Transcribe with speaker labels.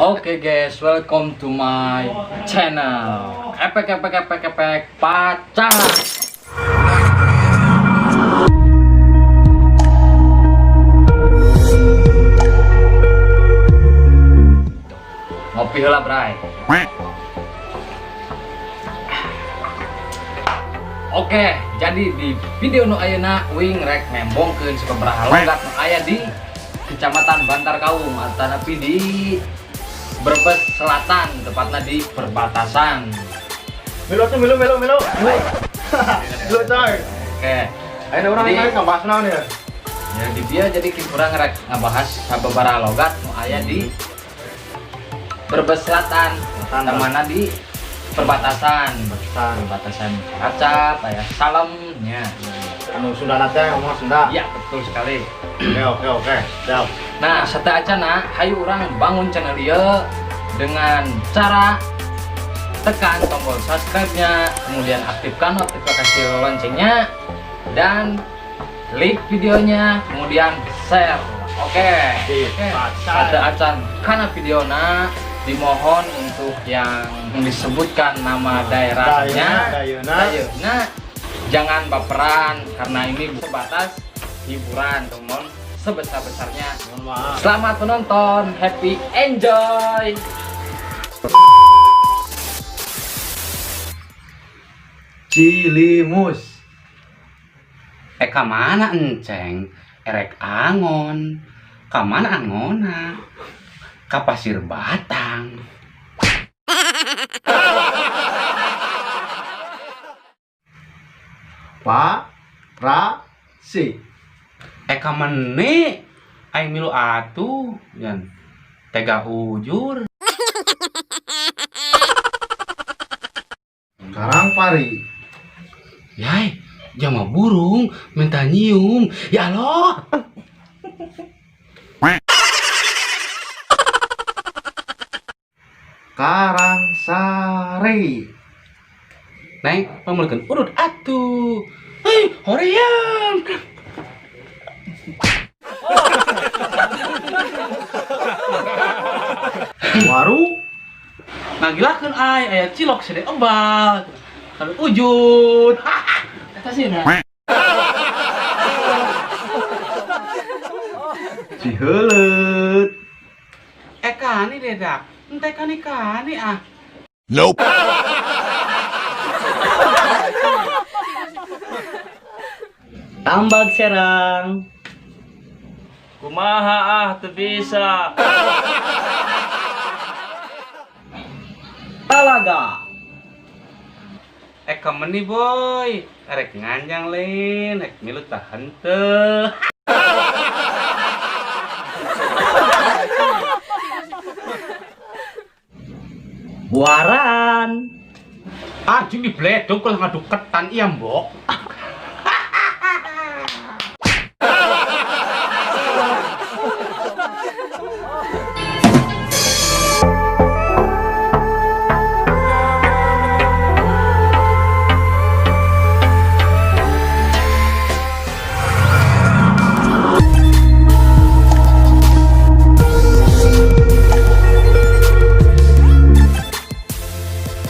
Speaker 1: Oke guys, welcome to my channel. Epek pacar. Ngopi heula, Bray. Oke, jadi di video nu ayeuna wing rek nembongkeun sababaraha logat nu aya di Kecamatan Bantar Kaum atau tapi di Brebes Selatan, tepatnya di perbatasan.
Speaker 2: Milo. Milo coy.
Speaker 1: Oke.
Speaker 2: Ayo orang lain ngebahas naon ya?
Speaker 1: Jadi dia jadi kurang ngerek ngebahas sababaraha logat nu aya di Brebes Selatan, mana di perbatasan Cilacap, ya Salemnya.
Speaker 2: Anu Sunda nate ngomong Sunda.
Speaker 1: Iya, betul sekali.
Speaker 2: Oke. Siap.
Speaker 1: Nah, setelah acana hayu orang bangun channel dia dengan cara tekan tombol subscribe-nya, kemudian aktifkan notifikasi loncengnya dan like videonya, kemudian share. Oke. Setelah acan karena videona dimohon untuk yang disebutkan nama daerahnya, Dayeuhna jangan baperan karena ini sebatas hiburan, teman. Sebesar-besarnya. Selamat menonton, happy enjoy.
Speaker 3: Cilimus. Ka mana enceng? Erek angon. Ka mana angona? Ka Pasir Batang.
Speaker 2: Rasi.
Speaker 3: Ka meni aing milu atuh yan. Tega ujur.
Speaker 2: Karangpari.
Speaker 3: Yai, jama burung minta nyium. Ya Allah.
Speaker 2: Karangsari.
Speaker 3: Neng, pamulkeun urut atuh. Hei, hoream.
Speaker 2: Waru.
Speaker 3: Ngagilakeun aya cilok sede ebal. Kalau ujud. Eta sih na.
Speaker 2: Ciheuleut.
Speaker 3: Kani dedak. Ente kani ah.
Speaker 4: Nope.
Speaker 5: Tambak Serang.
Speaker 4: Kumaha teu bisa.
Speaker 5: Talaga.
Speaker 3: Eka meni boy. Erek nganjang lain, ek milu tahan teu.
Speaker 5: Buaran.
Speaker 3: Anjing di bledok kalau ngadu ketan iya mbok.